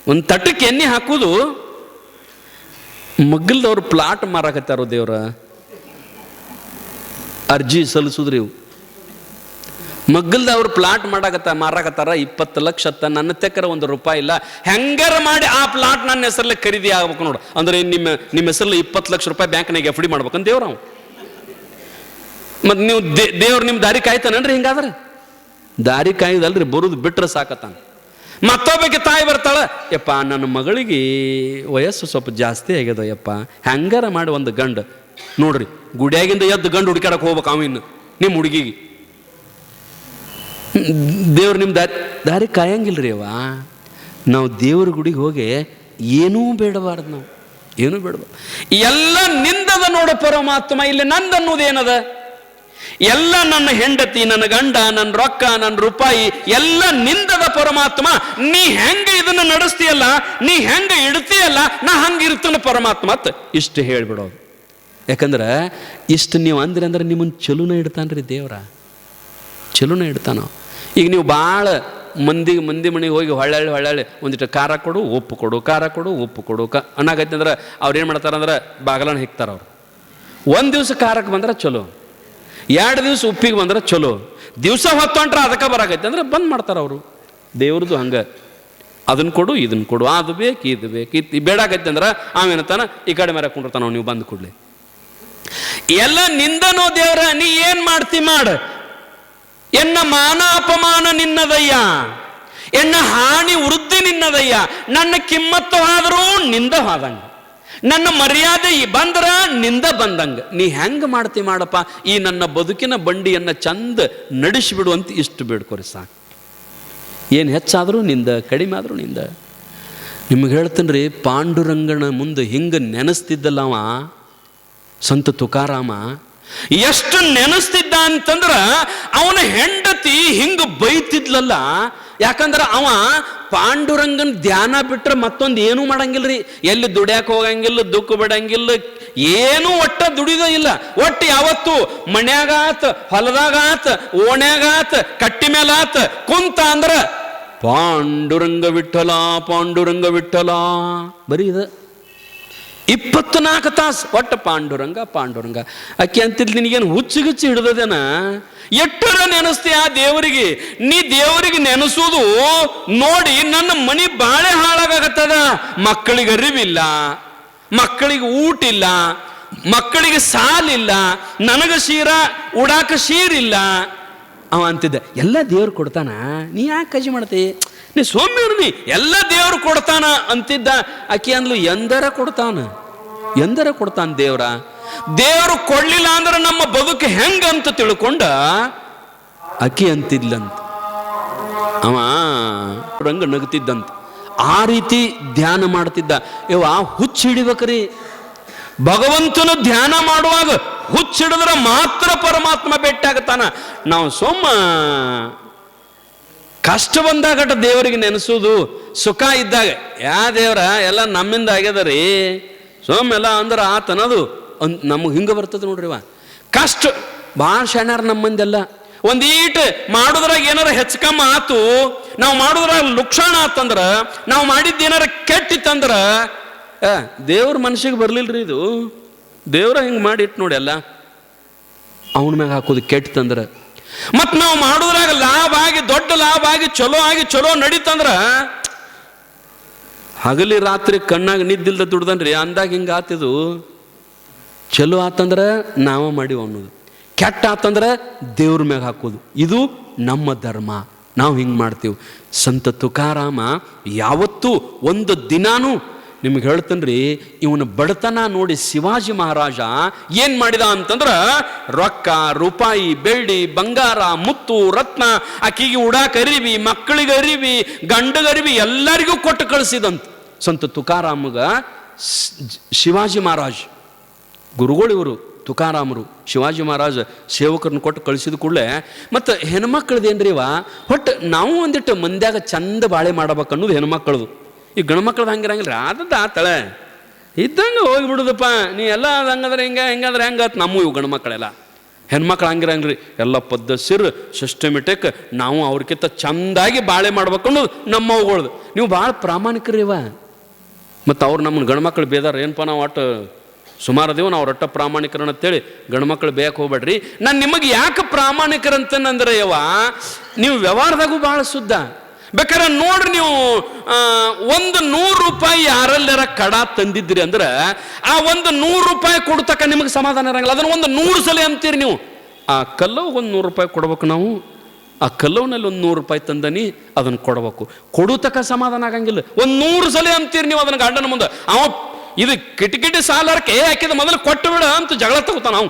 ಒಂದು ತಟ್ಟಕ್ಕೆ ಎಣ್ಣೆ ಹಾಕೋದು. ಮಗ್ಗಲ್ದವ್ರು ಪ್ಲಾಟ್ ಮಾರಾಕತ್ತಾರೋ ದೇವ್ರ, ಅರ್ಜಿ ಸಲ್ಲಿಸುದ್ರಿ ಇವು. ಮಗ್ಗಲ್ದವ್ರು ಪ್ಲಾಟ್ ಮಾರಾಕತ್ತಾರ 20 ಲಕ್ಷ ಅತ್ತ, ನನ್ನ ತೆಕ್ಕರ ₹1 ಇಲ್ಲ. ಹೆಂಗಾರ ಮಾಡಿ ಆ ಪ್ಲಾಟ್ ನನ್ನ ಹೆಸರಲ್ಲಿ ಖರೀದಿ ಆಗ್ಬೇಕು ನೋಡು. ಅಂದ್ರೆ ನಿಮ್ಮ ಹೆಸರಲ್ಲಿ 20 ಲಕ್ಷ ರೂಪಾಯಿ ಬ್ಯಾಂಕ್ನಾಗ FD ಮಾಡ್ಬೇಕಂತ ದೇವ್ರ ಅವ. ಮತ್ತು ನೀವು ದೇವ್ರು ನಿಮ್ಮ ದಾರಿ ಕಾಯ್ತಾನನ್ರಿ? ಹಿಂಗಾದ್ರೆ ದಾರಿ ಕಾಯ್ದಲ್ರಿ, ಬರುದು ಬಿಟ್ರೆ ಸಾಕತ್ತಾನ. ಮತ್ತೊಬ್ಬಕ್ಕೆ ತಾಯಿ ಬರ್ತಾಳ, ಯಪ್ಪ ನನ್ನ ಮಗಳಿಗೆ ವಯಸ್ಸು ಸ್ವಲ್ಪ ಜಾಸ್ತಿ ಆಗ್ಯದ ಯಪ್ಪ, ಹೆಂಗಾರ ಮಾಡಿ ಒಂದು ಗಂಡು ನೋಡ್ರಿ, ಗುಡಿಯಾಗಿಂದ ಎದ್ದು ಗಂಡು ಹುಡುಕಾಡಕ್ಕೆ ಹೋಗ್ಬೇಕು ಅವಿನ್ನು ನಿಮ್ಮ ಹುಡುಗಿಗೆ. ದೇವ್ರು ನಿಮ್ಮ ದಾರಿ ಕಾಯಂಗಿಲ್ರಿ ಅವ. ನಾವು ದೇವ್ರ ಗುಡಿಗೆ ಹೋಗಿ ಏನೂ ಬೇಡಬಾರ್ದು, ನಾವು ಏನೂ ಬೇಡಬಾರ್ದು. ಎಲ್ಲ ನಿಂದದ ನೋಡ ಪರಮಾತ್ಮ, ಇಲ್ಲಿ ನಂದನ್ನುವುದೇನದ? ಎಲ್ಲ ನನ್ನ ಹೆಂಡತಿ, ನನ್ನ ಗಂಡ, ನನ್ನ ರೊಕ್ಕ, ನನ್ನ ರೂಪಾಯಿ ಎಲ್ಲ ನಿಂದದ ಪರಮಾತ್ಮ. ನೀ ಹೆಂಗ ಇದನ್ನ ನಡೆಸ್ತೀಯಲ್ಲ, ನೀ ಹೆಂಗ ಇಡ್ತೀಯಲ್ಲ, ನಾ ಹಂಗಿರ್ತಾನ ಪರಮಾತ್ಮ ಅಂತ ಇಷ್ಟು ಹೇಳ್ಬಿಡೋದು. ಯಾಕಂದ್ರೆ ಇಷ್ಟು ನೀವು ಅಂದ್ರಿ ಅಂದ್ರೆ ನಿಮ್ಮನ್ನು ಚಲೋನ ಇಡ್ತಾನ್ರಿ ದೇವ್ರ, ಚಲೋನ ಇಡ್ತಾನ. ಈಗ ನೀವು ಭಾಳ ಮಂದಿ ಮನೆಗೆ ಹೋಗಿ ಹೊಳ್ಳಾಳಿ ಒಂದಿಟ್ಟು ಖಾರ ಕೊಡು ಉಪ್ಪು ಕೊಡು, ಖಾರ ಕೊಡು ಉಪ್ಪು ಕೊಡು ಅನ್ನಾಗೈತೆ ಅಂದ್ರೆ ಅವ್ರು ಏನು ಮಾಡ್ತಾರಂದ್ರೆ ಬಾಗಲನ್ನ ಹಿಕ್ತಾರ. ಅವ್ರು ಒಂದು ದಿವ್ಸ ಖಾರಕ್ಕೆ ಬಂದ್ರೆ ಚಲೋ, 2 ದಿವ್ಸ ಉಪ್ಪಿಗೆ ಬಂದ್ರೆ ಚಲೋ, ದಿವಸ ಹೊತ್ತೊಂಟ್ರೆ ಅದಕ್ಕೆ ಬರಾಕೈತೆ ಅಂದ್ರೆ ಬಂದ್ ಮಾಡ್ತಾರೆ ಅವರು. ದೇವ್ರದ್ದು ಹಂಗೆ, ಅದನ್ನು ಕೊಡು ಇದನ್ನು ಕೊಡು, ಅದು ಬೇಕು ಇದು ಬೇಕು, ಇದು ಬೇಡಾಕೈತೆ ಅಂದ್ರೆ ಅವೇನತಾನ ಈ ಕಡೆ ಮೇರೆ ಕುಂಡಿರ್ತಾನ. ನೀವು ಬಂದು ಕೊಡ್ಲಿ ಎಲ್ಲ ನಿಂದನೋ ದೇವ್ರ, ನೀ ಏನ್ ಮಾಡ್ತಿ ಮಾಡ, ಎನ್ನ ಮಾನ ಅಪಮಾನ ನಿನ್ನದಯ್ಯ, ಎನ್ನ ಹಾನಿ ವೃದ್ಧಿ ನಿನ್ನದಯ್ಯ. ನನ್ನ ಕಿಮ್ಮತ್ತು ಆದರೂ ನಿಂದ ಹೋದಂಗ, ನನ್ನ ಮರ್ಯಾದೆ ಬಂದ್ರ ನಿಂದ ಬಂದಂಗ. ನೀ ಹೆಂಗ ಮಾಡ್ತಿ ಮಾಡಪ್ಪ, ಈ ನನ್ನ ಬದುಕಿನ ಬಂಡಿಯನ್ನ ಚಂದ ನಡೆಸಿಬಿಡುವಂತ ಇಷ್ಟು ಬೇಡ್ಕೊರಿ ಸಾಕು. ಏನು ಹೆಚ್ಚಾದರೂ ನಿಂದ, ಕಡಿಮೆ ಆದರೂ ನಿಂದ. ನಿಮ್ಗೆ ಹೇಳ್ತೇನ್ರಿ, ಪಾಂಡುರಂಗನ ಮುಂದೆ ಹಿಂಗೆ ನೆನೆಸ್ತಿದ್ದಲ್ಲ ಅವ ಸಂತ ತುಕಾರಾಮ. ಎಷ್ಟು ನೆನೆಸ್ತಿದ್ದ ಅಂತಂದ್ರ ಅವನ ಹೆಂಡತಿ ಹಿಂಗ ಬೈತಿದ್ಲಲ್ಲ. ಯಾಕಂದ್ರೆ ಅವ ಪಾಂಡುರಂಗನ ಧ್ಯಾನ ಬಿಟ್ರೆ ಮತ್ತೊಂದು ಏನೂ ಮಾಡಂಗಿಲ್ರಿ. ಎಲ್ಲಿ ದುಡ್ಯಾಕ ಹೋಗಂಗಿಲ್ಲ, ದುಃಖ ಬಿಡಂಗಿಲ್ಲ, ಏನೂ ಒಟ್ಟ ದುಡಿದ ಇಲ್ಲ. ಒಟ್ಟು ಯಾವತ್ತು ಮನ್ಯಾಗಾತ, ಹೊಲದಾಗಾತ, ಓಣ್ಯಾಗಾತ, ಕಟ್ಟಿ ಮೇಲಾತ ಕುಂತ ಅಂದ್ರ ಪಾಂಡುರಂಗ ವಿಠಲ ಪಾಂಡುರಂಗ ವಿಠಲ ಬರೀ ಇದು 24 ತಾಸು ಒಟ್ಟು ಪಾಂಡುರಂಗ ಪಾಂಡುರಂಗ. ಅಕ್ಕಿ ಅಂತಿದ್ಲಿ, ನಿನಗೇನು ಹುಚ್ಚುಗಿಚ್ಚು ಹಿಡ್ದದೇನ? ಎಟ್ಟರ ನೆನೆಸ್ತೀಯ ಆ ದೇವರಿಗೆ. ನೀ ದೇವರಿಗೆ ನೆನೆಸೋದು ನೋಡಿ ನನ್ನ ಮನಿ ಬಾಳೆ ಹಾಳಾಗತ್ತದ. ಮಕ್ಕಳಿಗೆ ಅರಿವಿಲ್ಲ, ಮಕ್ಕಳಿಗೆ ಊಟ ಇಲ್ಲ, ಮಕ್ಕಳಿಗೆ ಸಾಲಿಲ್ಲ, ನನಗೆ ಉಡಾಕ ಶೀರಿಲ್ಲ. ಅವ ಅಂತಿದ್ದ ಎಲ್ಲ ದೇವ್ರು ಕೊಡ್ತಾನ, ನೀ ಯಾಕೆ ಕಜಿ ಮಾಡ್ತಿ, ನೀ ಸೌಮ್ಯರು, ನೀ ಎಲ್ಲ ದೇವ್ರು ಕೊಡ್ತಾನ ಅಂತಿದ್ದ. ಆಕಿ ಅಂದ್ಲು ಎಂದರ ಕೊಡ್ತಾನ, ಎಂದರ ಕೊಡ್ತಾನ ದೇವ್ರ. ದೇವ್ರು ಕೊಡ್ಲಿಲ್ಲ ಅಂದ್ರೆ ನಮ್ಮ ಬದುಕು ಹೆಂಗಂತ ತಿಳ್ಕೊಂಡ ಆಕಿ ಅಂತಿದ್ಲಂತ. ಅವ ರಂಗ ನಗ್ತಿದ್ದಂತ. ಆ ರೀತಿ ಧ್ಯಾನ ಮಾಡ್ತಿದ್ದ. ಹುಚ್ಚ ಹಿಡಿಬೇಕ್ರಿ. ಭಗವಂತನ ಧ್ಯಾನ ಮಾಡುವಾಗ ಹುಚ್ಚಿಡಿದ್ರೆ ಮಾತ್ರ ಪರಮಾತ್ಮ ಭೇಟಿ ಆಗತಾನ. ನಾವು ಸೊಮ್ಮ ಕಷ್ಟ ಬಂದಾಗಟ ದೇವರಿಗೆ ನೆನೆಸೋದು, ಸುಖ ಇದ್ದಾಗ ಯಾ ದೇವ್ರ ಎಲ್ಲ ನಮ್ಮಿಂದ ಆಗ್ಯದ ರೀ ಸೋಮೆಲ್ಲ ಅಂದ್ರೆ ಆತನದು ನಮಗೆ ಹಿಂಗೆ ಬರ್ತದೆ ನೋಡ್ರಿವ. ಕಷ್ಟ ಭಾಳ ಶಾಣ್ಯಾರ ನಮ್ಮ ಮಂದೆಲ್ಲ. ಒಂದೀಟ್ ಮಾಡುದ್ರಾಗ ಏನಾರ ಹೆಚ್ಚಕಮ್ಮ ಆತು, ನಾವು ಮಾಡುದ್ರಾಗ ಲುಕ್ಷಾಣ ಆತಂದ್ರ, ನಾವು ಮಾಡಿದ್ದೇನಾರ ಕೆಟ್ಟಿತ್ತಂದ್ರ ದೇವ್ರ ಮನುಷ್ಯಗೆ ಬರ್ಲಿಲ್ರಿ ಇದು. ದೇವ್ರ ಹಿಂಗೆ ಮಾಡಿಟ್ಟು ನೋಡಿ ಎಲ್ಲ ಅವನ ಮ್ಯಾಗ ಹಾಕೋದು ಕೆಟ್ಟಂದ್ರೆ. ಮತ್ತು ನಾವು ಮಾಡುದ್ರಾಗ ಲಾಭ ಆಗಿ, ದೊಡ್ಡ ಲಾಭ ಆಗಿ, ಚಲೋ ನಡೀತಂದ್ರ ಹಗಲಿ ರಾತ್ರಿ ಕಣ್ಣಾಗ ನಿದ್ದಿಲ್ದ ದುಡ್ದನ್ರಿ ಅಂದಾಗ ಹಿಂಗೆ ಆತಿದು. ಚಲೋ ಆತಂದ್ರೆ ನಾವ ಮಾಡಿವ ಅನ್ನೋದು, ಕೆಟ್ಟ ಆತಂದ್ರೆ ದೇವ್ರ ಮ್ಯಾಗ ಹಾಕೋದು. ಇದು ನಮ್ಮ ಧರ್ಮ, ನಾವು ಹಿಂಗೆ ಮಾಡ್ತೀವಿ. ಸಂತ ತುಕಾರಾಮ ಯಾವತ್ತೂ ಒಂದು ದಿನಾನೂ ನಿಮ್ಗೆ ಹೇಳ್ತೇನ್ರಿ, ಇವನ ಬಡತನ ನೋಡಿ ಶಿವಾಜಿ ಮಹಾರಾಜ ಏನ್ ಮಾಡಿದ ಅಂತಂದ್ರ ರೊಕ್ಕ, ರೂಪಾಯಿ, ಬೆಳ್ಳಿ, ಬಂಗಾರ, ಮುತ್ತು, ರತ್ನ, ಆಕಿಗೆ ಉಡಾಕ ಅರಿವಿ, ಮಕ್ಕಳಿಗೆ ಅರಿವಿ, ಗಂಡಗ ಅರಿವಿ ಎಲ್ಲರಿಗೂ ಕೊಟ್ಟು ಕಳಿಸಿದಂತ. ಸಂತ ತುಕಾರಾಮಗ ಶಿವಾಜಿ ಮಹಾರಾಜ್ ಗುರುಗಳು ಇವರು ತುಕಾರಾಮರು. ಶಿವಾಜಿ ಮಹಾರಾಜ್ ಸೇವಕರನ್ನ ಕೊಟ್ಟು ಕಳಿಸಿದ ಕೂಡಲೇ ಮತ್ತು ಹೆಣ್ಮಕ್ಳದೇನ್ರಿವ ಒಟ್ಟು ನಾವು ಒಂದಿಟ್ಟು ಮಂದ್ಯಾಗ ಚಂದ ಬಾಳೆ ಮಾಡಬೇಕು ಅನ್ನೋದು ಹೆಣ್ಮಕ್ಳದು. ಈ ಗಂಡ್ಮಕ್ಳದ್ದು ಹಂಗಿರಂಗಿಲ್ಲ, ಆದದ್ದು ಆತಳೆ ಇದ್ದಂಗೆ ಹೋಗಿಬಿಡುದಪ್ಪ. ನೀ ಎಲ್ಲ ಅದು ಹಂಗಂದ್ರೆ ಹಿಂಗಾದ್ರೆ ಹೆಂಗತ್ ನಮ್ಮ ಇವು ಗಂಡ್ಮಕ್ಳೆಲ್ಲ ಹೆಣ್ಮಕ್ಳು ಹಂಗಿರಂಗ್ರಿ, ಎಲ್ಲ ಪದ್ಧತಿರ್ ಸಿಸ್ಟಮೆಟಿಕ್, ನಾವು ಅವ್ರಿಗಿಂತ ಚಂದಾಗಿ ಬಾಳೆ ಮಾಡ್ಬೇಕು ನಮ್ಮ ಅವುಗಳ್ದು. ನೀವು ಭಾಳ ಪ್ರಾಮಾಣಿಕರಿವ. ಮತ್ತು ಅವ್ರು ನಮ್ಮನ್ನು ಗಂಡ್ಮಕ್ಳು ಬೇದಾರ, ಏನಪ್ಪ ನಾವು ಒಟ್ಟು ಸುಮಾರು ಅದೇವು ನಾವು ರೊಟ್ಟ ಪ್ರಾಮಾಣಿಕರನ್ನ ಅಂತೇಳಿ ಗಂಡ್ಮಕ್ಳು ಬೇಯಕ್ಕೆ ಹೋಗ್ಬೇಡ್ರಿ. ನಾನು ನಿಮಗೆ ಯಾಕೆ ಪ್ರಾಮಾಣಿಕರಂತಂದ್ರೆ ಯವ್ವ, ನೀವು ವ್ಯವಹಾರದಾಗೂ ಭಾಳ ಶುದ್ಧ. ಬೇಕಾದ್ರೆ ನೋಡ್ರಿ, ನೀವು ಒಂದು 100 ರೂಪಾಯಿ ಯಾರಲ್ಲಾರ ಕಡ ತಂದಿದ್ರಿ ಅಂದ್ರೆ ಆ ಒಂದು 100 ರೂಪಾಯಿ ಕೊಡ್ತಕ್ಕ ನಿಮಗೆ ಸಮಾಧಾನ ಇರಂಗಿಲ್ಲ. ಅದನ್ನು ಒಂದು 100 ಸಲ ಅಂತೀರಿ ನೀವು. ಆ ಕಲ್ಲವ್ಗೆ ಒಂದು 100 ರೂಪಾಯಿ ಕೊಡ್ಬೇಕು ನಾವು. ಆ ಕಲ್ಲವ್ನಲ್ಲಿ ಒಂದು 100 ರೂಪಾಯಿ ತಂದನಿ, ಅದನ್ನು ಕೊಡ್ಬೇಕು. ಕೊಡುತಕ್ಕ ಸಮಾಧಾನ ಆಗಂಗಿಲ್ಲ. ಒಂದು 100 ಸಲ ಅಂತೀರಿ ನೀವು ಅದನ್ನು ಗಂಡನ ಮುಂದೆ. ಅವ ಇದು ಕಿಟಕಿಟಿ ಸಾಲಾರಕ್ಕೆ ಹಾಕಿದ ಮೊದಲು ಕೊಟ್ಟು ಬಿಡ ಅಂತ ಜಗಳ ತಗೋತಾನ. ನಾವು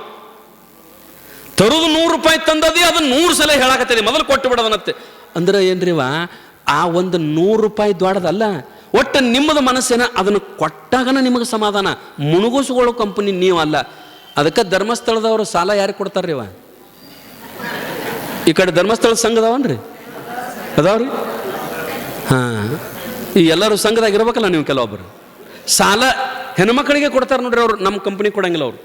ತರುದು 100 ರೂಪಾಯಿ ತಂದದಿ, ಅದನ್ನ 100 ಸಲ ಹೇಳಾಕತ್ತೀರಿ, ಮೊದಲು ಕೊಟ್ಟು ಬಿಡೋದನ್ನತ್ತೆ. ಅಂದ್ರೆ ಏನ್ರಿವ, ಆ ಒಂದು 100 ರೂಪಾಯಿ ದ್ವಾಡದಲ್ಲ, ಒಟ್ಟು ನಿಮ್ಮದು ಮನಸ್ಸೇನ ಅದನ್ನು ಕೊಟ್ಟಾಗನ ನಿಮಗೆ ಸಮಾಧಾನ. ಮುಣುಗಿಸ್ಕೊಳ್ಳೋ ಕಂಪನಿ ನೀವಲ್ಲ. ಅದಕ್ಕೆ ಧರ್ಮಸ್ಥಳದವರು ಸಾಲ ಯಾರಿಗೆ ಕೊಡ್ತಾರ್ರಿ? ಈ ಕಡೆ ಧರ್ಮಸ್ಥಳದ ಸಂಘದವನ್ರಿ ಅದಾವ್ರಿ. ಹಾಂ, ಈ ಎಲ್ಲರೂ ಸಂಘದಾಗ ಇರ್ಬೇಕಲ್ಲ ನೀವು. ಕೆಲವೊಬ್ಬರು ಸಾಲ ಹೆಣ್ಮಕ್ಳಿಗೆ ಕೊಡ್ತಾರೆ ನೋಡ್ರಿ, ಅವ್ರು ನಮ್ಮ ಕಂಪ್ನಿ ಕೊಡಂಗಿಲ್ಲ. ಅವರು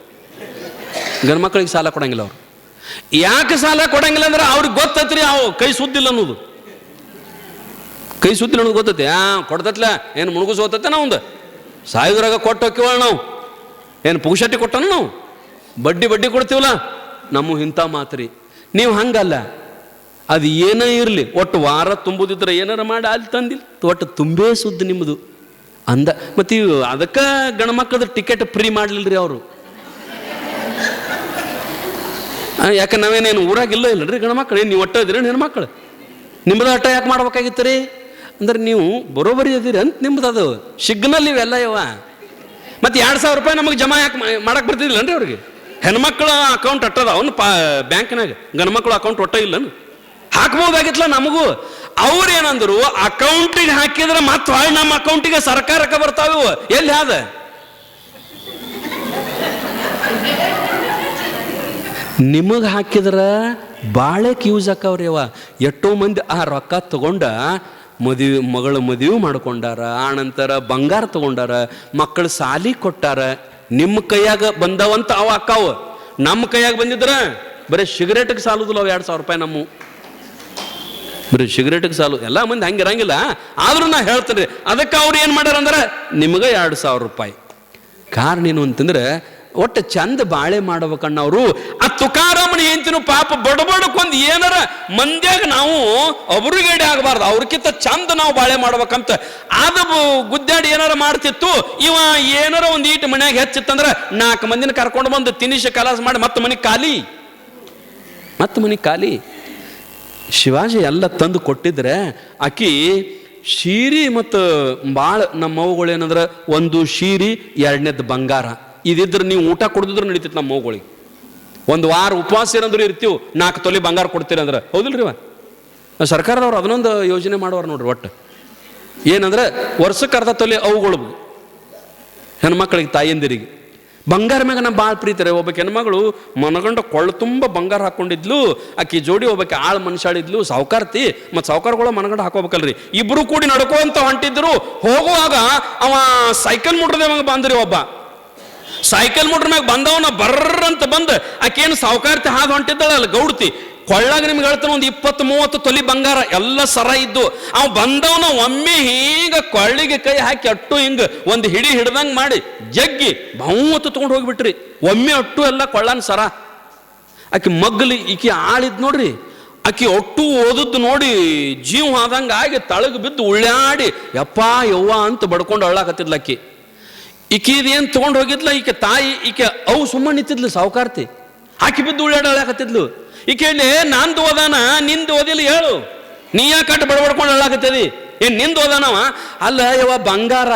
ಗಂಡು ಮಕ್ಕಳಿಗೆ ಸಾಲ ಕೊಡಂಗಿಲ್ಲ. ಅವರು ಯಾಕೆ ಸಾಲ ಕೊಡಂಗಿಲ್ಲ ಅಂದ್ರೆ ಅವ್ರಿಗೆ ಗೊತ್ತೈತ್ರಿ, ಅವು ಕೈ ಸುದ್ದಿಲ್ಲ ಅನ್ನೋದು. ಕೈ ಸುದ್ದಿಲ್ಲ ಅನ್ನೋದು ಗೊತ್ತೈತಿ. ಕೊಡ್ತತ್ಲ ಏನು ಮುಣುಗುಸ್ ಹೋಗ್ತೈತೆ ನಾವು ಒಂದು ಸಾಯುದ್ರಾಗ ಕೊಟ್ಟು ಹೋಗ್ತೀವಲ್ಲ ನಾವು. ಏನು ಪುಕ್ಷಟಿ ಕೊಟ್ಟನು ನಾವು? ಬಡ್ಡಿ ಕೊಡ್ತೀವಲ್ಲ ನಮ್ಮ ಇಂಥ ಮಾತ್ರಿ. ನೀವು ಹಂಗಲ್ಲ. ಅದು ಏನೇ ಇರಲಿ, ಒಟ್ಟು ವಾರ ತುಂಬುದಿದ್ರೆ ಏನಾರ ಮಾಡಿ ಅಲ್ಲಿ ತಂದಿಲ್ಲ, ಒಟ್ಟು ತುಂಬೇ ಸುದ್ದಿ ನಿಮ್ಮದು ಅಂದ. ಮತ್ತು ಇವು ಅದಕ್ಕೆ ಗಂಡ್ಮಕ್ಳದ ಟಿಕೆಟ್ ಫ್ರೀ ಮಾಡಲಿಲ್ಲರಿ ಅವರು. ಯಾಕೆ ನಾವೇನೇನು ಊರಾಗಿಲ್ಲ ಇಲ್ಲರಿ ಗಂಡ್ಮಕ್ಳು. ನೀವು ಒಟ್ಟ ಇದ್ರಿ ಹೆಣ್ಮಕ್ಳು, ನಿಮ್ಮದು ಅಟ್ಟ ಯಾಕೆ ಮಾಡ್ಬೇಕಾಗಿತ್ತು ರೀ? ಅಂದ್ರೆ ನೀವು ಬರೋಬರಿ ಅದಿರಿ ಅಂತ ನಿಮ್ದು ಅದು ಸಿಗ್ನಲ್ ಇವೆಲ್ಲ ಯವ. ಮತ್ತು 2000 ರೂಪಾಯಿ ನಮಗೆ ಜಮಾ ಯಾಕೆ ಮಾಡಕ್ಕೆ ಬರ್ತಿದ್ದಿಲ್ಲನ್ರಿ ಅವ್ರಿಗೆ? ಹೆಣ್ಮಕ್ಳ ಅಕೌಂಟ್ ಅಟ್ಟದ ಅವನು ಬ್ಯಾಂಕ್ನಾಗ, ಗಂಡ್ಮಕ್ಳು ಅಕೌಂಟ್ ಒಟ್ಟ ಇಲ್ಲನು ಹಾಕ್ಬೋದಾಗಿತ್ತಲ್ಲ ನಮಗೂ. ಅವ್ರು ಏನಂದ್ರು, ಅಕೌಂಟಿಗೆ ಹಾಕಿದ್ರೆ ಮತ್ತೆ ಹೊಳ್ಳಿ ನಮ್ಮ ಅಕೌಂಟಿಗೆ ಸರ್ಕಾರಕ್ಕೆ ಬರ್ತಾವೆ. ಎಲ್ಲಿ ಆದ? ನಿಮಗೆ ಹಾಕಿದ್ರೆ ಬಾಳೆಕ್ ಯೂಸ್ ಆಕವ್ರಿ ಅವ. ಎಷ್ಟೋ ಮಂದಿ ಆ ರೊಕ್ಕ ತಗೊಂಡ ಮಗಳ ಮದುವೆ ಮಾಡ್ಕೊಂಡಾರ, ಆನಂತರ ಬಂಗಾರ ತಗೊಂಡಾರ, ಮಕ್ಕಳು ಸಾಲಿ ಕೊಟ್ಟಾರ. ನಿಮ್ಮ ಕೈಯಾಗ ಬಂದವಂತ ಅವ ಅಕ್ಕಾವು. ನಮ್ಮ ಕೈಯಾಗ ಬಂದಿದ್ರ ಬರೀ ಸಿಗರೇಟ್ಗೆ ಸಾಲುದಿಲ್ಲ ಅವು 2000 ರೂಪಾಯಿ. ನಮ್ಮ ಬರೀ ಸಿಗರೇಟ್ಗೆ ಸಾಲು. ಎಲ್ಲ ಮಂದಿ ಹಂಗಿರಂಗಿಲ್ಲ. ಆದ್ರೂ ನಾ ಹೇಳ್ತೇನೆ, ಅದಕ್ಕೆ ಅವ್ರು ಏನು ಮಾಡ್ಯಾರ ಅಂದ್ರೆ ನಿಮಗೆ 2000 ರೂಪಾಯಿ. ಕಾರಣ ಏನು ಅಂತಂದ್ರೆ ಒಟ್ಟು ಚಂದ ಬಾಳೆ ಮಾಡ್ಬೇಕನ್ನೋರು. ಆ ತುಕಾರಾಮನ ಏಂತಿನೂ ಪಾಪ ಬಡಬಡಕ್ಕೊಂದು ಏನಾರ ಮಂದ್ಯಾಗ ನಾವು ಒಬ್ರಿಗೇಡಿ ಆಗಬಾರ್ದು, ಅವ್ರಕ್ಕಿಂತ ಚಂದ ನಾವು ಬಾಳೆ ಮಾಡ್ಬೇಕಂತ ಅದು ಗುದ್ದಾಡಿ ಏನಾರ ಮಾಡ್ತಿತ್ತು. ಇವ ಏನಾರ ಒಂದು ಈಟು ಮನ್ಯಾಗ ಹೆಚ್ಚಿತ್ತಂದ್ರೆ 4 ಮಂದಿನ ಕರ್ಕೊಂಡು ಬಂದು ತಿನಿಷ ಕಲಾಸ ಮಾಡಿ ಮತ್ತೆ ಮನೆ ಖಾಲಿ. ಶಿವಾಜಿ ಎಲ್ಲ ತಂದು ಕೊಟ್ಟಿದ್ರೆ ಆಕಿ ಶೀರಿ ಮತ್ತು ಭಾಳ ನಮ್ಮ ಮವುಗಳು ಏನಂದ್ರೆ, ಒಂದು ಶೀರಿ, 2ನೇದ್ದು ಬಂಗಾರ. ಇದಿದ್ರೆ ನೀವು ಊಟ ಕೊಡ್ದಿದ್ರು ನಡೀತಿತ್ತು ನಮ್ಮ ಮವುಗಳಿಗೆ. ಒಂದು ವಾರ ಉಪವಾಸ ಏನಂದ್ರು ಇರ್ತೀವಿ, 4 ತೊಲೆ ಬಂಗಾರ ಕೊಡ್ತೀರಂದ್ರೆ. ಹೌದಿಲ್ರಿ? ಸರ್ಕಾರದವ್ರು ಅದನ್ನೊಂದು ಯೋಜನೆ ಮಾಡೋರು ನೋಡ್ರಿ. ಒಟ್ಟು ಏನಂದ್ರೆ ವರ್ಷಕ್ಕೆ 1/2 ತೊಲೆ ಅವುಗಳು ಹೆಣ್ಮಕ್ಳಿಗೆ, ತಾಯಂದಿರಿಗೆ ಬಂಗಾರ ಮ್ಯಾಗ ನಮ್ಮ ಭಾಳ ಪ್ರೀತಿರಿ. ಒಬ್ಬಕ್ಕೆ ಹೆಣ್ಮಗಳು ಮನಗಂಡ ಕೊಳ್ಳ ತುಂಬ ಬಂಗಾರ ಹಾಕೊಂಡಿದ್ಲು. ಆಕಿ ಜೋಡಿ ಒಬ್ಬಕ್ಕೆ ಆಳು ಮನುಷ್ಯಾಳಿದ್ಲು, ಸಾವುಕಾರ್ತಿ. ಮತ್ತು ಸಾವುಕಾರಗಳು ಮನಗಂಡ ಹಾಕೋಬೇಕಲ್ರಿ. ಇಬ್ರು ಕೂಡಿ ನಡ್ಕೋಂತ ಹೊಂಟಿದ್ರು. ಹೋಗುವಾಗ ಅವ ಸೈಕಲ್ ಮೋಟ್ರದೇ ಮ್ಯಾಗ ಬಂದ್ರಿ. ಒಬ್ಬ ಸೈಕಲ್ ಮೋಟ್ರ್ ಮ್ಯಾಗ ಬಂದವನ ಬರ್ರಂತ ಬಂದು ಆಕೇನು ಸಾವುಕಾರ್ತಿ ಹಾದು ಹೊಂಟಿದ್ದಾಳಲ್ಲ ಗೌಡ್ತಿ, ಕೊಳ್ಳಾಗ ನಿಮ್ಗೆ ಹೇಳ್ತಾನೆ ಒಂದು 20-30 ತೊಲಿ ಬಂಗಾರ ಎಲ್ಲ ಸರ ಇದ್ದು. ಅವ್ ಬಂದವನ ಒಮ್ಮೆ ಹೀಗ ಕೊಳ್ಳಿಗೆ ಕೈ ಹಾಕಿ ಅಟ್ಟು ಹಿಂಗ ಒಂದು ಹಿಡಿ ಹಿಡ್ದಂಗೆ ಮಾಡಿ ಜಗ್ಗಿ ಬಹುಮತ್ತು ತೊಗೊಂಡು ಹೋಗ್ಬಿಟ್ರಿ. ಒಮ್ಮೆ ಅಟ್ಟು ಎಲ್ಲ ಕೊಳ್ಳನ ಸರ. ಆಕಿ ಮಗ್ಗಲಿ ಈಕಿ ಆಳಿದ್ ನೋಡ್ರಿ. ಆಕಿ ಒಟ್ಟು ಓದದ್ದು ನೋಡಿ ಜೀವ ಆದಂಗೆ ಆಗಿ ತಳಗ ಬಿದ್ದು ಉಳ್ಳಾಡಿ ಯಪ್ಪಾ ಯವ್ವ ಅಂತ ಬಡ್ಕೊಂಡು ಅಳ್ಳಾಕತ್ತಿದ್ಲ ಆಕಿ. ಈಕಿದೇನು ತೊಗೊಂಡು ಹೋಗಿದ್ಲ ಈಕೆ ತಾಯಿ. ಈಕೆ ಅವು ಸುಮ್ಮನೆ ನಿಂತಿದ್ಲು ಸಾವುಕಾರ್ತಿ. ಆಕಿ ಬಿದ್ದು ಉಳ್ಳಾಡಿ ಅಳ್ಳಾಕತ್ತಿದ್ಲು. ಈಕೆ ನಂದು ಓದಾನ ನಿಂದು ಓದಿಲ್ಲ ಹೇಳು, ನೀ ಯಾಕೆ ಕಟ್ಟು ಬಡ್ಬಡ್ಕೊಂಡು ಅಳ್ಳಾಕತ್ತದಿ? ಏನ್ ನಿಂದು ಓದಾನವ? ಅಲ್ಲ ಯವ್ವ, ಬಂಗಾರ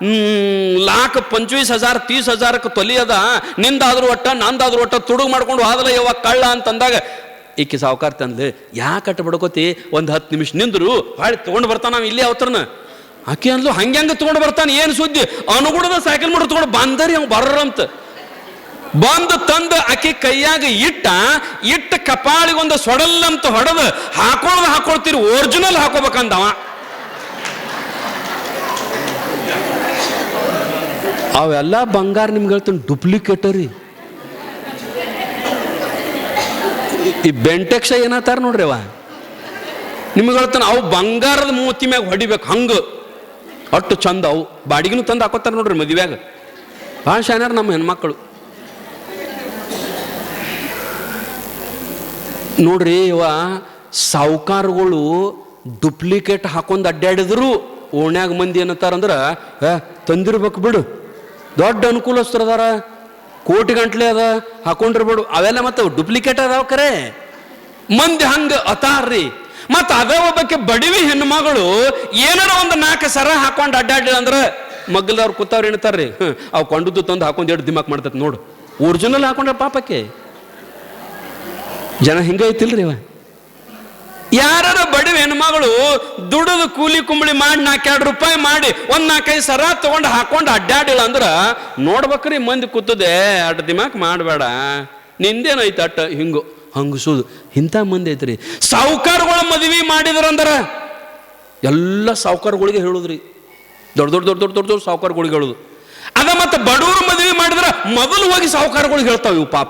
25,000 30,000 ತೊಲಿ ಅದ. ನಿಂದಾದ್ರೂ ಒಟ್ಟ ನಂದಾದ್ರೂ ಒಟ್ಟ ತುಡುಗು ಮಾಡ್ಕೊಂಡು ಹೋದಲ್ಲ ಯವ್ವ ಕಳ್ಳ ಅಂತಂದಾಗ ಈಕೆ ಸಾವುಕಾರ್ತಿ ಅಂದ್ಲು, ಯಾಕೆ ಕಟ್ಟು ಬಡ್ಕೋತಿ? ಒಂದು 10 ನಿಮಿಷ ನಿಂದ್ರು ಹಾಳಿ ತೊಗೊಂಡು ಬರ್ತಾನ ನಾವು ಇಲ್ಲಿ ಅವತ್ರನ. ಆಕೆ ಅಂದ್ಲು, ಹಂಗೆ ತೊಗೊಂಡು ಬರ್ತಾನೆ, ಏನು ಸುದ್ದಿ? ಅನುಗುಣದ ಸೈಕಲ್ ಮೋಟ್ರ್ ತೊಗೊಂಡು ಬಂದರಿ ಅವ್ನು ಬರ್ರಂತ ಬಂದು ತಂದು ಆಕೆ ಕೈಯಾಗ ಇಟ್ಟ ಕಪಾಳಿಗೊಂದು ಸೊಡಲ್ಲಂತ ಹೊಡೆದು ಹಾಕೊಳ್ತೀರಿ, ಒರಿಜಿನಲ್ ಹಾಕೋಬೇಕಂದವ. ಅವೆಲ್ಲ ಬಂಗಾರ ನಿಮ್ಗೆ ಹೇಳ್ತಾನೆ ಡೂಪ್ಲಿಕೇಟ್ ರೀ. ಈ ಬೆಂಟೆಕ್ಷ ಏನತ್ತಾರ ನೋಡ್ರಿ ಅವ ನಿಮಗೆ ಹೇಳ್ತಾನೆ, ಅವು ಬಂಗಾರದ ಮೂತಿ ಮ್ಯಾಗ ಹೊಡಿಬೇಕು ಹಂಗೆ ಅಷ್ಟು ಚಂದ. ಅವು ಬಾಡಿಗೆನೂ ತಂದು ಹಾಕೋತಾರ ನೋಡ್ರಿ ಮದುವೆಯಾಗ. ಭಾಳ ಶಾನ್ಯಾರ ನಮ್ಮ ಹೆಣ್ಮಕ್ಳು ನೋಡ್ರಿ. ಇವ ಸಾವುಕಾರಗಳು ಡುಪ್ಲಿಕೇಟ್ ಹಾಕೊಂಡು ಅಡ್ಡಾಡಿದ್ರು ಓಣ್ಯಾಗ ಮಂದಿ ಏನತ್ತಾರಂದ್ರೆ, ತಂದಿರ್ಬೇಕು ಬಿಡು, ದೊಡ್ಡ ಅನುಕೂಲಸ್ಥರದಾರ, ಕೋಟಿ ಗಂಟ್ಲೆ ಅದ, ಹಾಕೊಂಡಿರ್ಬೇಡು. ಅವೆಲ್ಲ ಮತ್ತೆ ಡುಪ್ಲಿಕೇಟ್ ಅದಾವ ಕರೆ ಮಂದಿ ಹಂಗೆ ಅತಾರ್ರಿ. ಮತ್ತು ಅದೇ ಒಬ್ಬಕ್ಕೆ ಬಡವಿ ಹೆಣ್ಮಗಳು ಏನಾರ ಒಂದು 4 ಸರ ಹಾಕೊಂಡು ಅಡ್ಡಾಡಿ ಅಂದ್ರೆ ಮಗ್ಗಲ್ದವ್ರು ಕೂತವ್ರು ಎಣ್ತಾರ್ರಿ, ಅವು ಕೊಂಡದ್ದು ತಂದು ಹಾಕೊಂಡು 2 ದಿಮಾಕ್ ಮಾಡ್ತೈತೆ ನೋಡು. ಒರಿಜಿನಲ್ ಹಾಕೊಂಡ್ರೆ ಪಾಪಕ್ಕೆ ಜನ ಹಿಂಗೈತಿಲ್ರಿ ಇವ. ಯಾರ ಬಡವಿ ಹೆಣ್ಮಗಳು ದುಡಿದು ಕೂಲಿ ಕುಂಬಳಿ ಮಾಡಿ 4-2 ರೂಪಾಯಿ ಮಾಡಿ 1-4-5 ಸರ ತಗೊಂಡು ಹಾಕೊಂಡು ಅಡ್ಡಾಡಿಲ್ಲ ಅಂದ್ರೆ ನೋಡ್ಬೇಕ್ರಿ ಮಂದಿ ಕೂತದೆ. ಅಡ್ಡ ದಿಮಾಕ್ ಮಾಡಬೇಡ, ನಿಂದೇನೈತೆ ಅಟ್ಟ ಹಿಂಗು ಹಂಗಸೋದು. ಇಂಥ ಮಂದಿ ಐತ್ರಿ. ಸಾವುಕಾರಗಳ ಮದುವೆ ಮಾಡಿದ್ರಂದ್ರೆ ಎಲ್ಲ ಸಾವುಕಾರಗಳಿಗೆ ಹೇಳುದ್ರಿ, ದೊಡ್ಡ ದೊಡ್ಡ ದೊಡ್ಡ ದೊಡ್ಡ ದೊಡ್ಡ ದೊಡ್ಡ ಸಾವುಕಾರಗಳಿಗೆ ಹೇಳುದು. ಅದ ಮತ್ತೆ ಬಡವರು ಮದುವೆ ಮಾಡಿದ್ರೆ ಮೊದಲು ಹೋಗಿ ಸಾವುಕಾರಗಳಿಗೆ ಹೇಳ್ತಾವೆ, ಇವು ಪಾಪ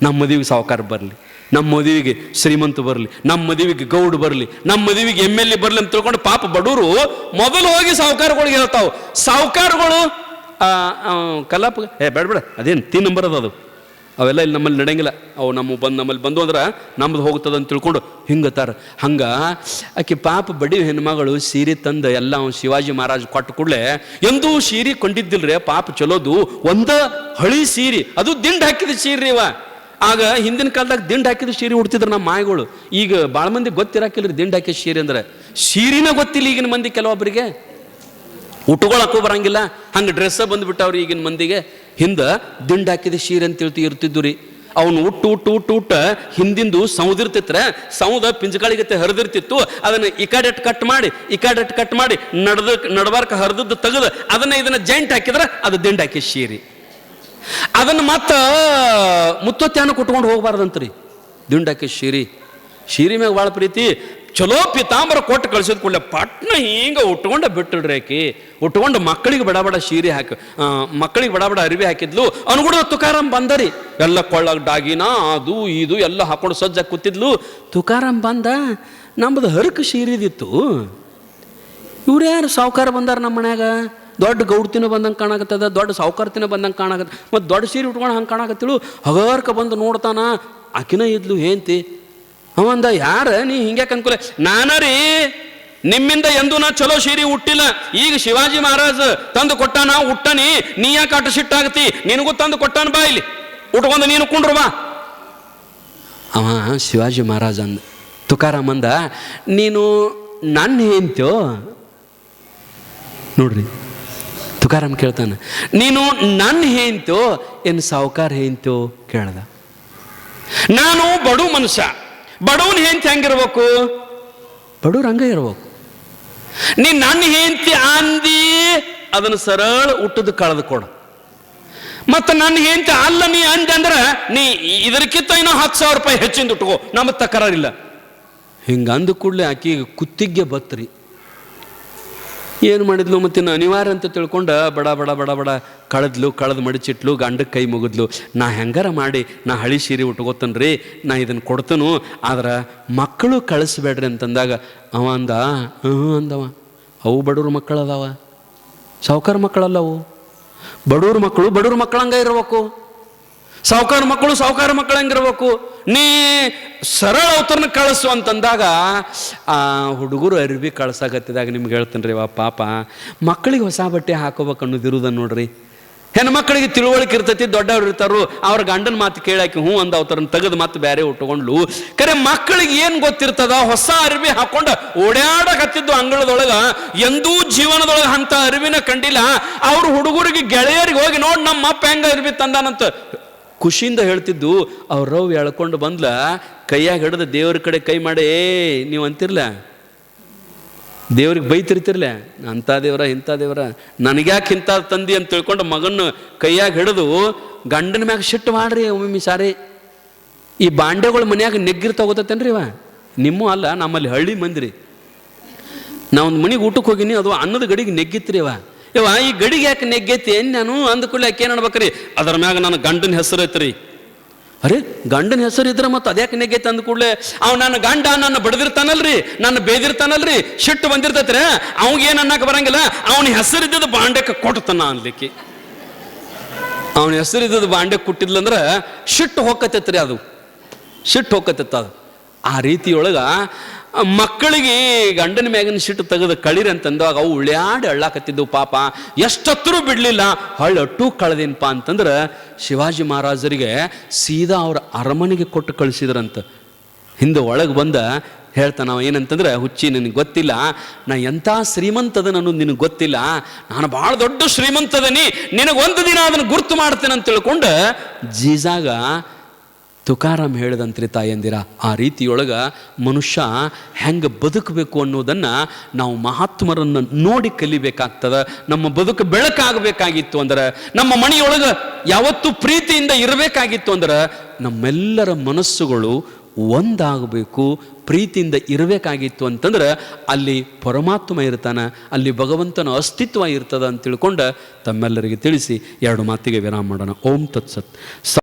ನಮ್ಮ ಮದುವೆಗೆ ಸಾವುಕಾರ ಬರಲಿ, ನಮ್ಮ ಮದುವೆಗೆ ಶ್ರೀಮಂತ ಬರಲಿ, ನಮ್ಮ ಮದುವೆಗೆ ಗೌಡ್ ಬರಲಿ, ನಮ್ಮ ಮದುವೆಗೆ MLA ಬರಲಿ ಅಂತ ತಿಳ್ಕೊಂಡು ಪಾಪ ಬಡವರು ಮೊದಲು ಹೋಗಿ ಸಾವುಕಾರಗಳಿಗೆ ಹೇಳ್ತಾವೆ. ಸಾವುಕಾರಗಳು ಕಲಾಪ ಬೇಡ ಅದೇನು 3 ನಂಬರ್ ಅದು, ಅವೆಲ್ಲ ಇಲ್ಲಿ ನಮ್ಮಲ್ಲಿ ನಡೆಯಂಗಿಲ್ಲ, ಅವು ನಮ್ಮಲ್ಲಿ ಬಂದು ಅಂದ್ರೆ ನಮ್ದು ಹೋಗ್ತದೆ ಅಂತ ತಿಳ್ಕೊಂಡು ಹಿಂಗತ್ತಾರ. ಹಂಗೆ ಆಕೆ ಪಾಪ ಬಡಿ ಹೆಣ್ಮಗಳು ಸೀರೆ ತಂದು ಎಲ್ಲ ಶಿವಾಜಿ ಮಹಾರಾಜ್ ಕೊಟ್ಟ ಕೂಡಲೇ ಎಂದೂ ಸೀರೆ ಕೊಂಡಿದ್ದಿಲ್ರಿ ಪಾಪ. ಚಲೋದು ಒಂದು ಹಳಿ ಸೀರೆ, ಅದು ದಿಂಡು ಹಾಕಿದ ಸೀರೆ ಇವ. ಆಗ ಹಿಂದಿನ ಕಾಲದಾಗ ದಿಂಡು ಹಾಕಿದ ಸೀರೆ ಉಡ್ತಿದ್ರು ನಮ್ಮ ಮಾಯಿಗಳು. ಈಗ ಭಾಳ ಮಂದಿ ಗೊತ್ತಿರಾಕಿಲ್ರಿ ದಿಂಡು ಹಾಕಿದ ಸೀರೆ ಅಂದ್ರೆ. ಸೀರೆನ ಗೊತ್ತಿಲ್ಲ ಈಗಿನ ಮಂದಿ ಕೆಲವೊಬ್ಬರಿಗೆ, ಉಟ್ಕೊಳಕ್ಕೂ ಬರಂಗಿಲ್ಲ, ಹಂಗೆ ಡ್ರೆಸ್ಸ ಬಂದುಬಿಟ್ಟವ್ರಿ ಈಗಿನ ಮಂದಿಗೆ. ಹಿಂದೆ ದಿಂಡು ಹಾಕಿದ ಸೀರೆ ಅಂತ ಇರ್ತಿದ್ದು ರೀ. ಅವನು ಉಟ್ಟ ಹಿಂದಿಂದು ಸೌದಿರ್ತಿತ್ರ, ಸೌದ ಪಿಂಜಕಾಳಿಗತ್ತೆ ಹರಿದಿರ್ತಿತ್ತು. ಅದನ್ನು ಈ ಕಡೆ ಕಟ್ ಮಾಡಿ ನಡಬಾರ್ಕ ಹರಿದದ್ದು ತೆಗೆದು ಇದನ್ನ ಜಾಯಿಂಟ್ ಹಾಕಿದ್ರೆ ಅದು ದಿಂಡು ಹಾಕಿದ ಸೀರೆ. ಅದನ್ನು ಮುತ್ತೊತ್ಯಾನ ಕೊಟ್ಕೊಂಡು ಹೋಗ್ಬಾರ್ದಂತ್ರಿ ದಿಂಡು ಹಾಕಿದ ಸೀರೆ ಮ್ಯಾಗ ಭಾಳ ಪ್ರೀತಿ. ಚಲೋ ಪಿತಾಂಬರ ಕೊಟ್ಟು ಕಳ್ಸಿದ್ ಕೂಡಲೇ ಪಟ್ನ ಹಿಂಗೆ ಬಿಟ್ಟಿಡ್ರಿ ಆಕಿ. ಉಟ್ಕೊಂಡು ಮಕ್ಕಳಿಗೆ ಬಡ ಸೀರೆ ಹಾಕಿ, ಮಕ್ಕಳಿಗೆ ಬಡ ಅರಿವಿ ಹಾಕಿದ್ಲು. ಅನುಗುಣ ತುಕಾರಾಮ್ ಬಂದರಿ, ಎಲ್ಲ ಕೊಳ್ಳಾಗ ಡಾಗಿನ ಅದು ಇದು ಎಲ್ಲ ಹಾಕೊಂಡು ಸಜ್ಜಾಗಿ ಕೂತಿದ್ಲು. ತುಕಾರಾಮ್ ಬಂದ, ನಮ್ಮದು ಹರಕು ಸೀರಿದಿತ್ತು. ಇವ್ರು ಯಾರು ಸಾವುಕಾರ ಬಂದಾರ ನಮ್ಮ ಮನ್ಯಾಗ, ದೊಡ್ಡ ಗೌಡ್ತಿನ ಬಂದಂಗೆ ಕಾಣಕತ್ತದ, ದೊಡ್ಡ ಸಾವುಕಾರ್ತಿನ ಬಂದಂಗೆ ಕಾಣಕತ್ತ, ಮತ್ತು ದೊಡ್ಡ ಸೀರೆ ಉಟ್ಕೊಂಡು ಹಂಗೆ ಕಾಣಕತ್ತಿಳು. ಹಗರ್ಕ ಬಂದು ನೋಡ್ತಾನ, ಆಕಿನ ಇದ್ಲು ಹೇಂತಿ. ಅವಂದ, ಯಾರ ನೀ ಹಿಂಗ್ಯಾಕೆ ಅನ್ಕೊಲೆ? ನಾನರೀ ನಿಮ್ಮಿಂದ ಎಂದೂ ನಾ ಚಲೋ ಸೀರೆ ಹುಟ್ಟಿಲ್ಲ, ಈಗ ಶಿವಾಜಿ ಮಹಾರಾಜ್ ತಂದು ಕೊಟ್ಟಾನ ಹುಟ್ಟನಿ, ನೀ ಯಾಕೆ ಅಟ ಸಿಟ್ಟಾಗತಿ? ನಿನಗೂ ತಂದು ಕೊಟ್ಟಾನ, ಬಾ ಇಲ್ಲಿ ಉಟ್ಕೊಂಡು ನೀನು ಕುಂಡ್ರು ಬಾ. ಅವ ಶಿವಾಜಿ ಮಹಾರಾಜ್ ಅಂದ. ತುಕಾರಾಮ್ ಅಂದ, ನೀನು ನನ್ನ ಹೆಂತ್ಯೋ? ನೋಡ್ರಿ ತುಕಾರಾಮ್ ಕೇಳ್ತಾನೆ, ನೀನು ನನ್ನ ಹೆಂತ್ಯೋ ಏನು ಸಾವುಕಾರ ಹೆಂತ್ಯೋ ಕೇಳ್ದ. ನಾನು ಬಡು ಮನುಷ್ಯ, ಬಡವನ್ ಹೆಂಡ್ತಿ ಹೆಂಗಿರ್ಬೇಕು? ಬಡವ್ರು ಹಂಗ ಇರ್ಬೇಕು. ನೀ ನನ್ನ ಹೆಂಡ್ತಿ ಅಂದಿ, ಅದನ್ನು ಸರಳ ಹುಟ್ಟದ ಕಳೆದು ಕೊಡ. ಮತ್ತು ನನ್ನ ಹೆಂಡ್ತಿ ಅಲ್ಲ ನೀ ಅಂದೆ ಅಂದ್ರೆ ನೀ ಇದಕ್ಕಿಂತ ಇನ್ನೂ 10,000 ರೂಪಾಯಿ ಹೆಚ್ಚಿಂದ ಉಟ್ಕೋ, ನಮ್ಮ ತಕರಾರಿಲ್ಲ. ಹಿಂಗೆ ಅಂದ ಕೂಡಲೇ ಆಕೆಗೆ ಕುತ್ತಿಗೆ ಬತ್ರಿ. ಏನು ಮಾಡಿದ್ಲು ಮತ್ತಿನ್ನು ಅನಿವಾರ್ಯ ಅಂತ ತಿಳ್ಕೊಂಡು ಬಡ ಕಳೆದು ಮಡಿಚಿಟ್ಲು, ಗಂಡಕ್ಕೆ ಕೈ ಮುಗಿದ್ಲು. ನಾ ಹೆಂಗಾರ ಮಾಡಿ ನಾ ಹಳಿ ಸೀರೆ ಉಟ್ಕೋತನ್ರಿ, ನಾ ಇದನ್ನು ಕೊಡ್ತನು, ಆದ್ರೆ ಮಕ್ಕಳು ಕಳಿಸ್ಬೇಡ್ರಿ ಅಂತಂದಾಗ ಅವ ಅಂದವ, ಅವು ಬಡವ್ರ ಮಕ್ಕಳು ಅದಾವ, ಸಾವುಕಾರ ಮಕ್ಕಳಲ್ಲವು. ಬಡವ್ರ ಮಕ್ಕಳಂಗ ಇರ್ಬೇಕು, ಸಾವುಕಾರ ಮಕ್ಕಳು ಹಂಗಿರ್ಬೇಕು. ನೀ ಸರಳ ಅವತರನ ಕಳಿಸು ಅಂತಂದಾಗ ಆ ಹುಡುಗರು ಅರಿವಿ ಕಳ್ಸಾಕತ್ತಿದಾಗ ನಿಮ್ಗೆ ಹೇಳ್ತೇನೆ ರೀ, ಪಾಪ ಮಕ್ಕಳಿಗೆ ಹೊಸ ಬಟ್ಟೆ ಹಾಕೋಬೇಕು ಅನ್ನೋದಿರುವುದ ನೋಡ್ರಿ. ಹೆಣ್ಮಕ್ಳಿಗೆ ತಿಳುವಳಿಕೆ ಇರ್ತೈತಿ, ದೊಡ್ಡವ್ರು ಇರ್ತಾರು, ಅವ್ರ ಗಂಡನ ಮಾತು ಕೇಳಾಕಿ ಹ್ಞೂ ಅಂದ ಅವತರನ್ನ ತೆಗೆದು ಮತ್ತೆ ಬೇರೆ ಉಟ್ಕೊಂಡ್ಲು. ಕರೆ ಮಕ್ಕಳಿಗೆ ಏನು ಗೊತ್ತಿರ್ತದ? ಹೊಸ ಅರಿವಿ ಹಾಕೊಂಡು ಓಡಾಡಕತ್ತಿದ್ದು ಅಂಗಳದೊಳಗ, ಎಂದೂ ಜೀವನದೊಳಗೆ ಅಂತ ಅರಿವಿನ ಕಂಡಿಲ್ಲ. ಅವ್ರ ಹುಡುಗರಿಗೆ ಗೆಳೆಯರಿಗೆ ಹೋಗಿ ನೋಡಿ ನಮ್ಮ ಅಪ್ಪ ಹೆಂಗ ಅರಿವಿ ತಂದಾನಂತ ಖುಷಿಯಿಂದ ಹೇಳ್ತಿದ್ದು. ಅವ್ರವ್ ಎಳ್ಕೊಂಡು ಬಂದ್ಲ, ಕೈಯಾಗ ಹಿಡಿದು ದೇವ್ರ ಕಡೆ ಕೈ ಮಾಡಿ, ನೀವು ಅಂತಿರ್ಲ ದೇವ್ರಿಗೆ ಬೈತಿರ್ತಿರ್ಲ, ಅಂಥ ದೇವ್ರ ಇಂಥ ದೇವ್ರ ನನಗ್ಯಾಕೆ ಇಂಥ ತಂದಿ ಅಂತ ತಿಳ್ಕೊಂಡು ಮಗನ್ನು ಕೈಯಾಗ ಹಿಡಿದು ಗಂಡನ ಮ್ಯಾಗ ಸಿಟ್ಟು ಮಾಡ್ರಿ. ಒಮ್ಮೆ ಸಾರಿ ಈ ಬಾಂಡೆಗಳು ಮನ್ಯಾಗ ನೆಗ್ಗಿರ್ ತಗೋತೇನ್ರಿ ಇವ, ನಿಮ್ಮ ಅಲ್ಲ, ನಮ್ಮಲ್ಲಿ ಹಳ್ಳಿ ಮಂದಿರಿ. ನಾವೊಂದು ಮನೆಗೆ ಊಟಕ್ಕೆ ಹೋಗಿನಿ, ಅದು ಅನ್ನದ ಗಡಿಗೆ ನೆಗ್ಗಿತ್ರಿ ಇವ ಈ ಗಡಿಗೆ ಯಾಕೆ ನೆಗ್ಗೈತಿ ನಾನು ಅಂದ ಕೂಡಲೇ ಯಾಕೆ ಏನು ಅನ್ಬೇಕ್ರಿ? ಅದ್ರ ಮ್ಯಾಗ ನನ್ನ ಗಂಡನ ಹೆಸರು ಐತ್ರಿ, ಅರೆ ಗಂಡನ ಹೆಸರು ಇದ್ರೆ ಮತ್ತೆ ಅದ್ಯಾಕೆ ನೆಗೆೈತೆ ಅಂದ ಕೂಡಲೇ ನನ್ನ ಗಂಡ ನನ್ನ ಬಡ್ದಿರ್ತಾನಲ್ರಿ, ನನ್ನ ಬೇದಿರ್ತಾನಲ್ರಿ, ಸಿಟ್ಟು ಬಂದಿರ್ತೈತ್ರಿ, ಅವಂಗೇನು ಅನ್ನಕ್ಕೆ ಬರಂಗಿಲ್ಲ, ಅವನ ಹೆಸರಿದ್ದದ್ದು ಬಾಂಡೆಕ್ಕೆ ಕೊಡ್ತಾನ ಅನ್ಲಿಕ್ಕೆ. ಅವನ ಹೆಸರಿದ್ದದ್ದು ಬಾಂಡೆ ಕೊಟ್ಟಿದ್ಲಂದ್ರೆ ಸಿಟ್ಟು ಹೋಗತ್ತೈತ್ರಿ, ಅದು ಸಿಟ್ಟು ಹೋಗತ್ತೈತ. ಅದು ಆ ರೀತಿಯೊಳಗೆ ಮಕ್ಕಳಿಗೆ ಗಂಡನ ಮ್ಯಾಗಿನ ಸಿಟ್ಟು ತೆಗೆದು ಕಳಿರಿ ಅಂತಂದಾಗ ಅವು ಉಳ್ಯಾಡಿ ಅಳ್ಳಾಕತ್ತಿದ್ದವು. ಪಾಪ ಎಷ್ಟೊತ್ತರೂ ಬಿಡಲಿಲ್ಲ, ಅಟ್ಟು ಕಳೆದೇನಪ್ಪ ಅಂತಂದ್ರೆ ಶಿವಾಜಿ ಮಹಾರಾಜರಿಗೆ ಸೀದಾ ಅವ್ರ ಅರಮನೆಗೆ ಕೊಟ್ಟು ಕಳಿಸಿದ್ರಂತ. ಹಿಂದೆ ಒಳಗೆ ಬಂದ ಹೇಳ್ತಾನ ಅವ ಏನಂತಂದ್ರೆ, ಹುಚ್ಚಿ ನಿನಗೆ ಗೊತ್ತಿಲ್ಲ, ನಾ ಎಂಥ ಶ್ರೀಮಂತದ ಅನ್ನೋದು ನಿನಗೆ ಗೊತ್ತಿಲ್ಲ, ನಾನು ಭಾಳ ದೊಡ್ಡ ಶ್ರೀಮಂತದನಿ, ನಿನಗೊಂದು ದಿನ ಅದನ್ನು ಗುರ್ತು ಮಾಡ್ತೇನೆ ಅಂತ ತಿಳ್ಕೊಂಡು ಜೀಜಾಗ ತುಕಾರಾಮ್ ಹೇಳಿದಂತ್ರಿ ತಾಯಂದಿರ. ಆ ರೀತಿಯೊಳಗೆ ಮನುಷ್ಯ ಹೆಂಗೆ ಬದುಕಬೇಕು ಅನ್ನೋದನ್ನು ನಾವು ಮಹಾತ್ಮರನ್ನು ನೋಡಿ ಕಲಿಬೇಕಾಗ್ತದೆ. ನಮ್ಮ ಬದುಕು ಬೆಳಕಾಗಬೇಕಾಗಿತ್ತು ಅಂದ್ರೆ, ನಮ್ಮ ಮನೆಯೊಳಗೆ ಯಾವತ್ತೂ ಪ್ರೀತಿಯಿಂದ ಇರಬೇಕಾಗಿತ್ತು ಅಂದ್ರೆ, ನಮ್ಮೆಲ್ಲರ ಮನಸ್ಸುಗಳು ಒಂದಾಗಬೇಕು, ಪ್ರೀತಿಯಿಂದ ಇರಬೇಕಾಗಿತ್ತು ಅಂತಂದ್ರೆ ಅಲ್ಲಿ ಪರಮಾತ್ಮ ಇರ್ತಾನೆ, ಅಲ್ಲಿ ಭಗವಂತನ ಅಸ್ತಿತ್ವ ಇರ್ತದೆ ಅಂತ ತಿಳ್ಕೊಂಡು ತಮ್ಮೆಲ್ಲರಿಗೆ ತಿಳಿಸಿ 2 ಮಾತಿಗೆ ವಿರಾಮ ಮಾಡೋಣ. ಓಂ ತತ್ಸತ್.